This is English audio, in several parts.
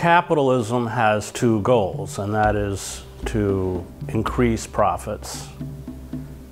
Capitalism has two goals, and that is to increase profits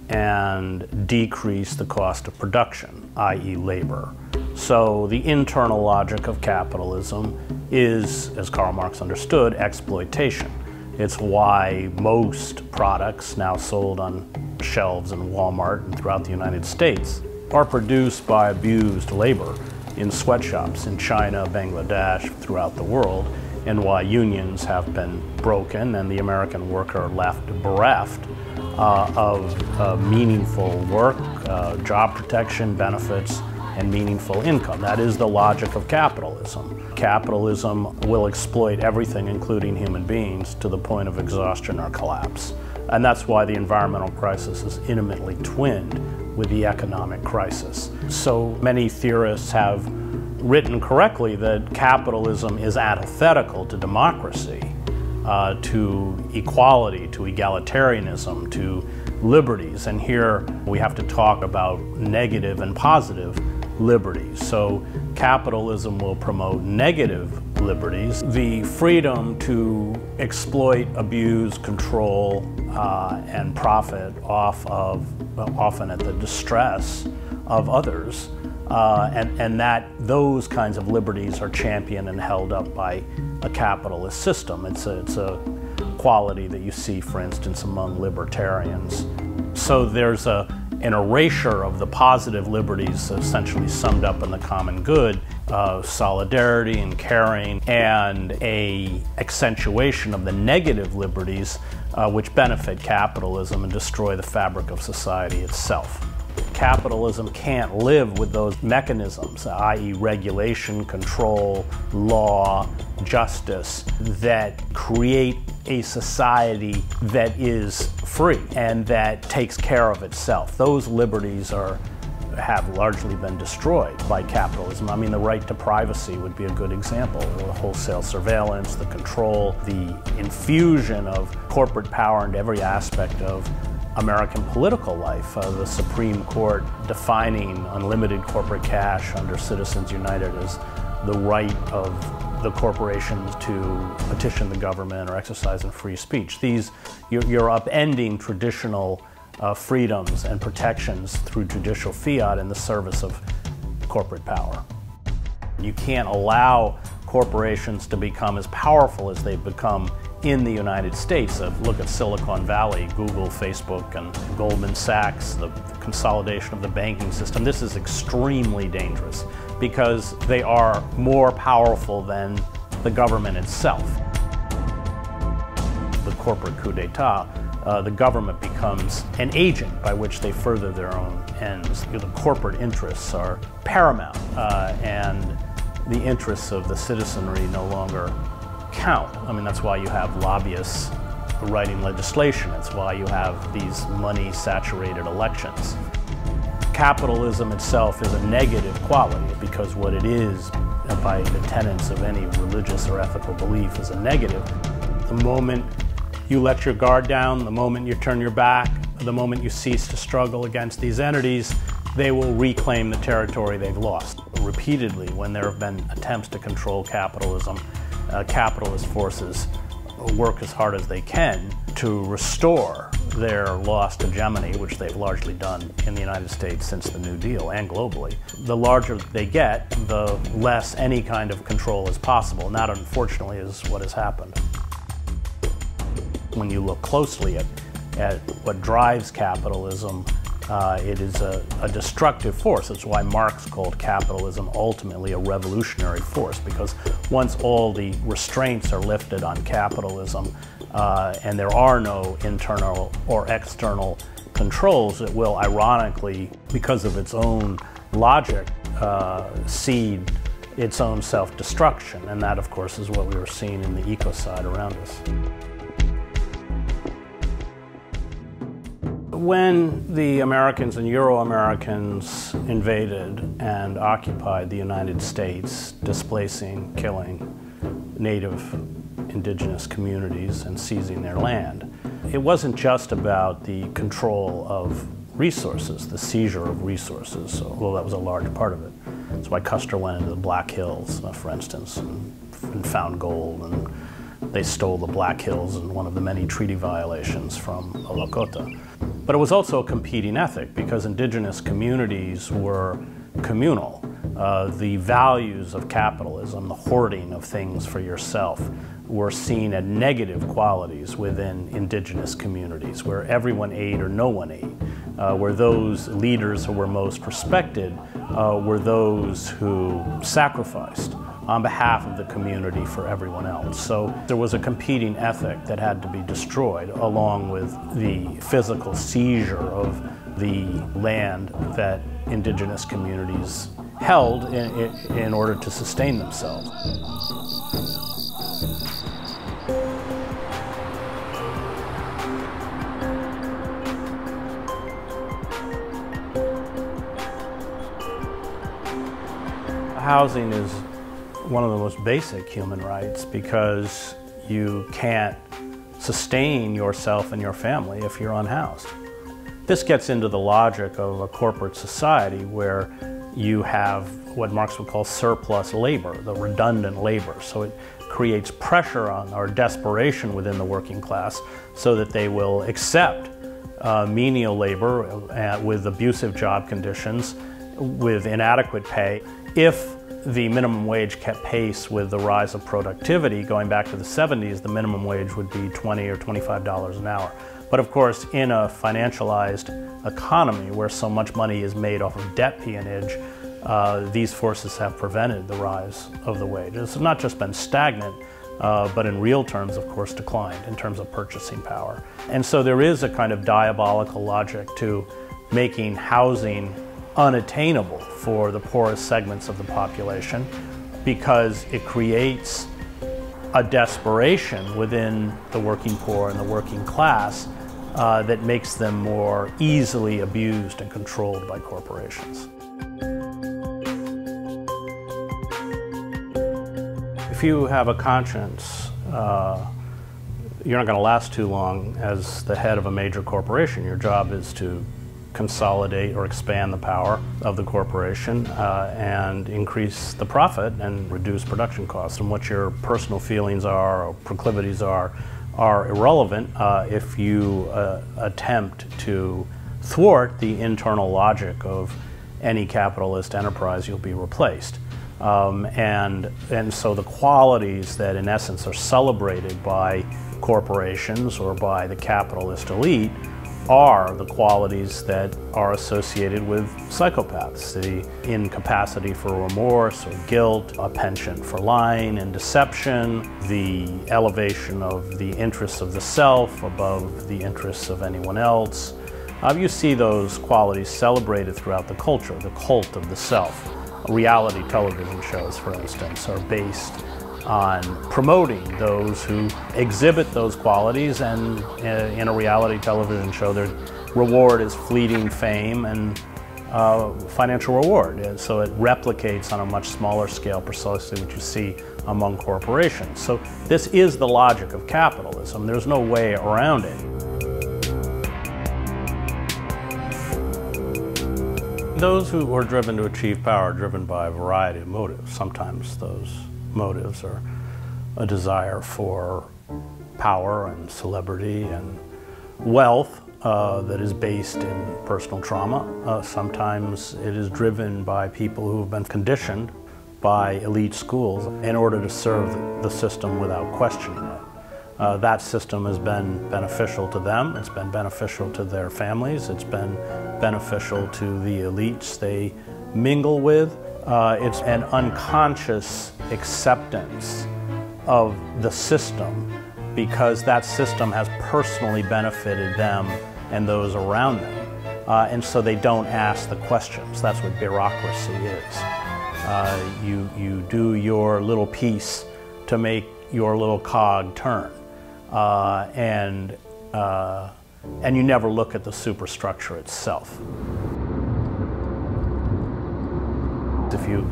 and decrease the cost of production, i.e. labor. So the internal logic of capitalism is, as Karl Marx understood, exploitation. It's why most products now sold on shelves in Walmart and throughout the United States are produced by abused labor in sweatshops in China, Bangladesh, throughout the world, and why unions have been broken and the American worker left bereft of meaningful work, job protection, benefits, and meaningful income. That is the logic of capitalism. Capitalism will exploit everything, including human beings, to the point of exhaustion or collapse. And that's why the environmental crisis is intimately twinned with the economic crisis. So many theorists have written correctly that capitalism is antithetical to democracy, to equality, to egalitarianism, to liberties. And here we have to talk about negative and positive liberties. So capitalism will promote negative liberties, the freedom to exploit, abuse, control, and profit off of, often at the distress of others, and that those kinds of liberties are championed and held up by a capitalist system. It's a quality that you see, for instance, among libertarians. So there's an erasure of the positive liberties essentially summed up in the common good, solidarity and caring, and an accentuation of the negative liberties which benefit capitalism and destroy the fabric of society itself. Capitalism can't live with those mechanisms, i.e. regulation, control, law, justice, that create a society that is free and that takes care of itself. Those liberties have largely been destroyed by capitalism. I mean, the right to privacy would be a good example. The wholesale surveillance, the control, the infusion of corporate power into every aspect of American political life. The Supreme Court defining unlimited corporate cash under Citizens United as the right of the corporations to petition the government or exercise in free speech. You're upending traditional freedoms and protections through judicial fiat in the service of corporate power. You can't allow corporations to become as powerful as they've become in the United States. Look at Silicon Valley, Google, Facebook, and Goldman Sachs, the consolidation of the banking system. This is extremely dangerous because they are more powerful than the government itself. The corporate coup d'etat, the government becomes an agent by which they further their own ends. The corporate interests are paramount, and the interests of the citizenry no longer count. I mean, that's why you have lobbyists writing legislation. It's why you have these money-saturated elections. Capitalism itself is a negative quality because what it is, by the tenets of any religious or ethical belief, is a negative. The moment you let your guard down, the moment you turn your back, the moment you cease to struggle against these entities, they will reclaim the territory they've lost. Repeatedly, when there have been attempts to control capitalism, capitalist forces work as hard as they can to restore their lost hegemony, which they've largely done in the United States since the New Deal and globally. The larger they get, the less any kind of control is possible, and that unfortunately is what has happened. When you look closely at what drives capitalism, it is a destructive force. That's why Marx called capitalism ultimately a revolutionary force, because once all the restraints are lifted on capitalism and there are no internal or external controls, it will ironically, because of its own logic, seed its own self-destruction. And that, of course, is what we were seeing in the ecocide around us. When the Americans and Euro-Americans invaded and occupied the United States, displacing, killing native indigenous communities and seizing their land, it wasn't just about the control of resources, the seizure of resources, although that was a large part of it. That's why Custer went into the Black Hills, for instance, and and found gold, and they stole the Black Hills in one of the many treaty violations from Lakota. But it was also a competing ethic because indigenous communities were communal. The values of capitalism, the hoarding of things for yourself, were seen as negative qualities within indigenous communities, where everyone ate or no one ate, where those leaders who were most respected were those who sacrificed on behalf of the community for everyone else. So there was a competing ethic that had to be destroyed, along with the physical seizure of the land that indigenous communities held in order to sustain themselves. Housing is one of the most basic human rights because you can't sustain yourself and your family if you're unhoused. This gets into the logic of a corporate society where you have what Marx would call surplus labor, the redundant labor. So it creates pressure on or desperation within the working class so that they will accept menial labor with abusive job conditions, with inadequate pay. If the minimum wage kept pace with the rise of productivity, going back to the 70s, the minimum wage would be $20 or $25 an hour. But of course, in a financialized economy where so much money is made off of debt peonage, these forces have prevented the rise of the wage. It's not just been stagnant, but in real terms, of course, declined in terms of purchasing power. And so there is a kind of diabolical logic to making housing unattainable for the poorest segments of the population because it creates a desperation within the working poor and the working class that makes them more easily abused and controlled by corporations. If you have a conscience, you're not going to last too long as the head of a major corporation. Your job is to consolidate or expand the power of the corporation and increase the profit and reduce production costs. And what your personal feelings are or proclivities are irrelevant if you attempt to thwart the internal logic of any capitalist enterprise. You'll be replaced. And so the qualities that in essence are celebrated by corporations or by the capitalist elite are the qualities that are associated with psychopaths: the incapacity for remorse or guilt, a penchant for lying and deception, the elevation of the interests of the self above the interests of anyone else. You see those qualities celebrated throughout the culture, the cult of the self. Reality television shows, for instance, are based on promoting those who exhibit those qualities, and in a reality television show their reward is fleeting fame and financial reward. And so it replicates on a much smaller scale precisely what you see among corporations. So this is the logic of capitalism. There's no way around it. Those who are driven to achieve power are driven by a variety of motives. Sometimes those motives are a desire for power and celebrity and wealth that is based in personal trauma. Sometimes it is driven by people who have been conditioned by elite schools in order to serve the system without questioning it. That system has been beneficial to them, it's been beneficial to their families, it's been beneficial to the elites they mingle with. It's an unconscious acceptance of the system because that system has personally benefited them and those around them. And so they don't ask the questions. That's what bureaucracy is. You do your little piece to make your little cog turn. And you never look at the superstructure itself. If you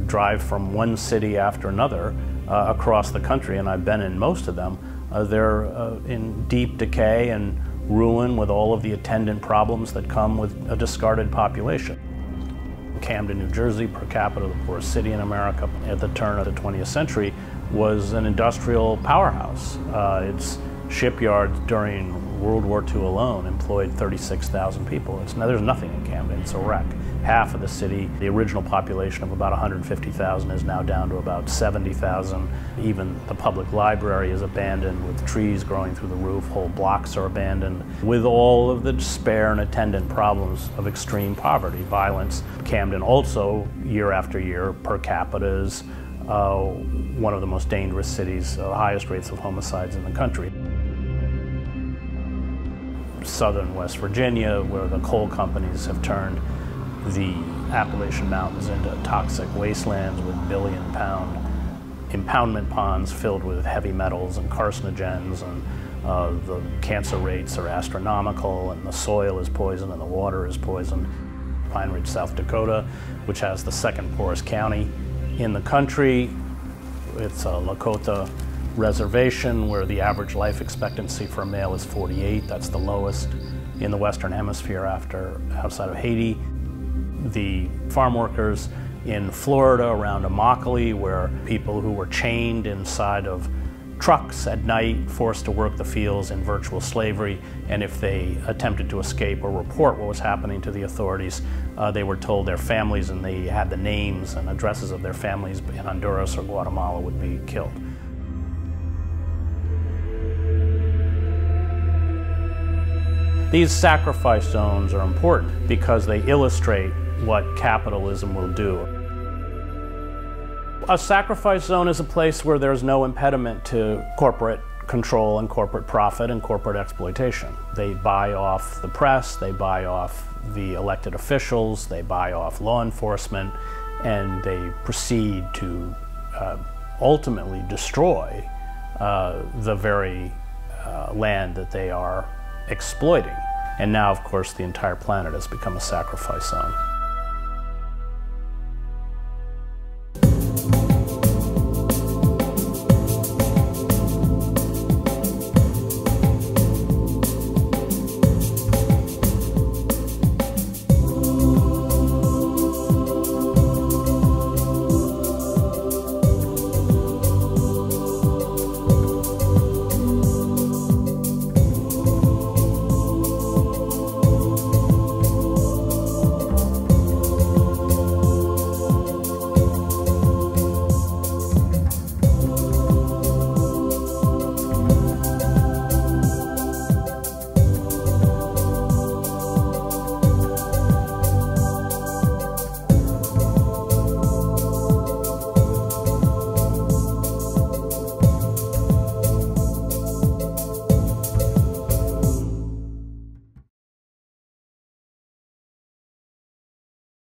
drive from one city after another across the country, and I've been in most of them, they're in deep decay and ruin with all of the attendant problems that come with a discarded population. Camden, New Jersey, per capita the poorest city in America at the turn of the 20th century, was an industrial powerhouse. Its shipyards during World War II alone employed 36,000 people. There's nothing in Camden, it's a wreck. Half of the city, the original population of about 150,000 is now down to about 70,000. Even the public library is abandoned with trees growing through the roof. Whole blocks are abandoned with all of the despair and attendant problems of extreme poverty, violence. Camden also, year after year, per capita is one of the most dangerous cities, the highest rates of homicides in the country. Southern West Virginia, where the coal companies have turned the Appalachian Mountains into toxic wastelands with billion-pound impoundment ponds filled with heavy metals and carcinogens, and the cancer rates are astronomical, and the soil is poisoned and the water is poisoned. Pine Ridge, South Dakota, which has the second poorest county in the country. It's a Lakota reservation where the average life expectancy for a male is 48. That's the lowest in the Western Hemisphere outside of Haiti. The farm workers in Florida around Immokalee, where people who were chained inside of trucks at night, forced to work the fields in virtual slavery, and if they attempted to escape or report what was happening to the authorities, they were told their families, and they had the names and addresses of their families in Honduras or Guatemala, would be killed. These sacrifice zones are important because they illustrate what capitalism will do. A sacrifice zone is a place where there's no impediment to corporate control and corporate profit and corporate exploitation. They buy off the press, they buy off the elected officials, they buy off law enforcement, and they proceed to ultimately destroy the very land that they are exploiting. And now, of course, the entire planet has become a sacrifice zone.